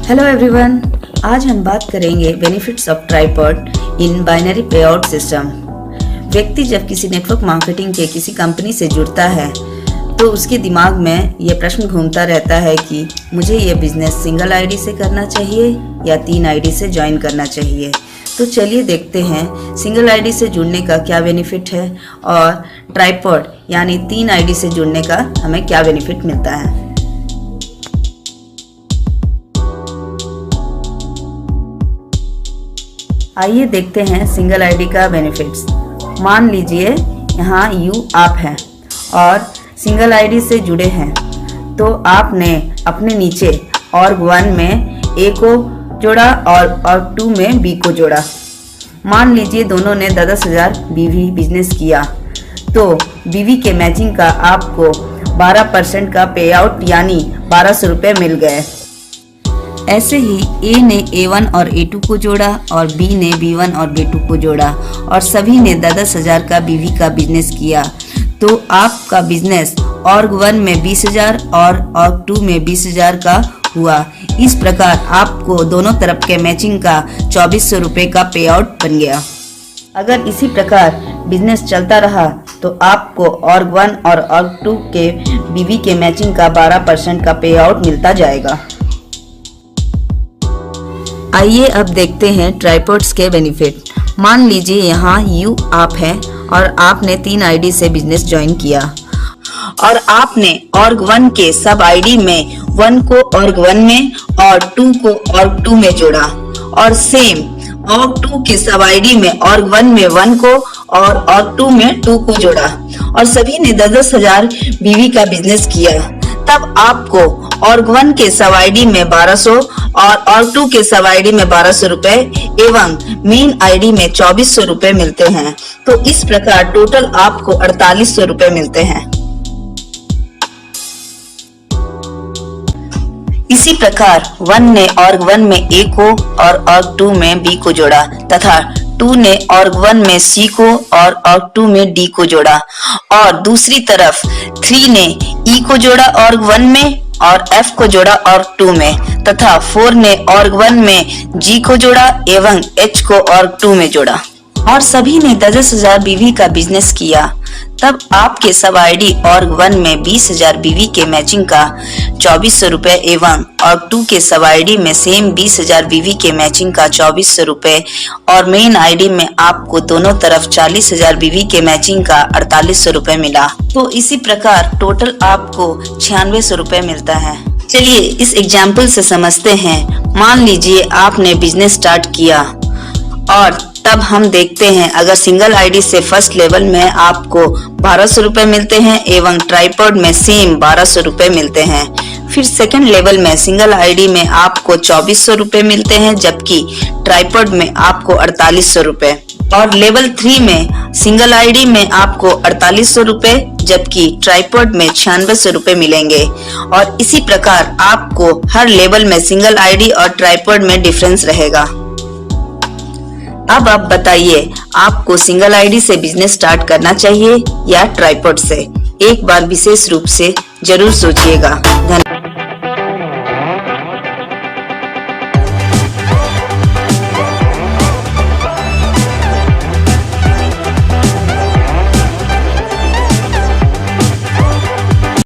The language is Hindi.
हेलो एवरीवन, आज हम बात करेंगे benefits of tripod in binary payout system. व्यक्ति जब किसी नेटवर्क मार्केटिंग के किसी कंपनी से जुड़ता है तो उसके दिमाग में ये प्रश्न घूमता रहता है कि मुझे ये बिजनेस सिंगल आईडी से करना चाहिए या 3 आईडी से ज्वाइन करना चाहिए। तो चलिए देखते हैं सिंगल आईडी से जुड़ने का क्या बेनिफिट है और ट्राइपॉड यानी 3 आईडी से जुड़ने का हमें क्या बेनिफिट मिलता है। आइए देखते हैं सिंगल आईडी का बेनिफिट्स। मान लीजिए यहाँ यू आप हैं और सिंगल आईडी से जुड़े हैं, तो आपने अपने नीचे org1 में A को जोड़ा और org2 में B को जोड़ा। मान लीजिए दोनों ने 10,000 BV बिजनेस किया, तो BV के मैचिंग का आपको 12% का पे आउट यानी 1200 रुपये मिल गए। ऐसे ही A ने A1 और A2 को जोड़ा और B ने B1 और B2 को जोड़ा और सभी ने 10,000 का BV का बिजनेस किया, तो आपका बिजनेस org1 में 20,000 और org2 में 20,000 का हुआ। इस प्रकार आपको दोनों तरफ के मैचिंग का 2400 रुपये का पे आउट बन गया। अगर इसी प्रकार बिजनेस चलता रहा तो आपको org1 और org2 के BV के मैचिंग का 12% का पे आउट मिलता जाएगा। आइए अब देखते हैं ट्राइपॉड्स के बेनिफिट। मान लीजिए यहाँ यू आप हैं और आपने 3 आईडी से बिजनेस ज्वाइन किया और आपने org1 के सब आईडी में 1 को org1 में और 2 को org2 में जोड़ा और सेम org2 के सब आईडी में org1 में 1 को और org2 में 2 को जोड़ा और सभी ने 10,000 BV का बिजनेस किया। तब आपको org1 के सब आईडी में 1200 और org2 के सब आईडी में 1200 रुपए एवं मेन आईडी में 2400 रुपए मिलते हैं। तो इस प्रकार टोटल आपको 4800 रुपए मिलते हैं। इसी प्रकार 1 ने org1 में A को और org2 में B को जोड़ा तथा 2 ने org1 में C को और org2 में D को जोड़ा और दूसरी तरफ 3 ने E को जोड़ा org1 में और F को जोड़ा org2 में तथा 4 ने org1 में G को जोड़ा एवं H को org2 में जोड़ा और सभी ने 10,000 BV का बिजनेस किया। तब आपके सब आईडी org1 में 20,000 BV के मैचिंग का 2400 रुपए एवं org2 के सब आईडी में सेम 20,000 BV के मैचिंग का 2400 रुपए और मेन आईडी में आपको दोनों तरफ 40,000 BV के मैचिंग का 4800 रुपए मिला। तो इसी प्रकार टोटल आपको 9600 रुपए मिलता है। चलिए इस एग्जाम्पल से समझते हैं। मान लीजिए आपने बिजनेस स्टार्ट किया और तब हम देखते हैं अगर सिंगल आईडी से फर्स्ट लेवल में आपको 1200 रुपए मिलते हैं एवं ट्राइपॉड में सेम 1200 रुपए मिलते हैं। फिर सेकंड लेवल में सिंगल आईडी में आपको 2400 रुपए मिलते हैं जबकि ट्राइपॉड में आपको 4800 रुपए और लेवल 3 में सिंगल आईडी में आपको 4800 रुपए जबकि ट्राइपॉड में 9600 रुपए मिलेंगे और इसी प्रकार आपको हर लेवल में सिंगल आईडी और ट्राइपॉड में डिफरेंस रहेगा। अब आप बताइए आपको सिंगल आईडी से बिजनेस स्टार्ट करना चाहिए या ट्राइपॉड से? एक बार विशेष रूप से जरूर सोचिएगा। धन्यवाद।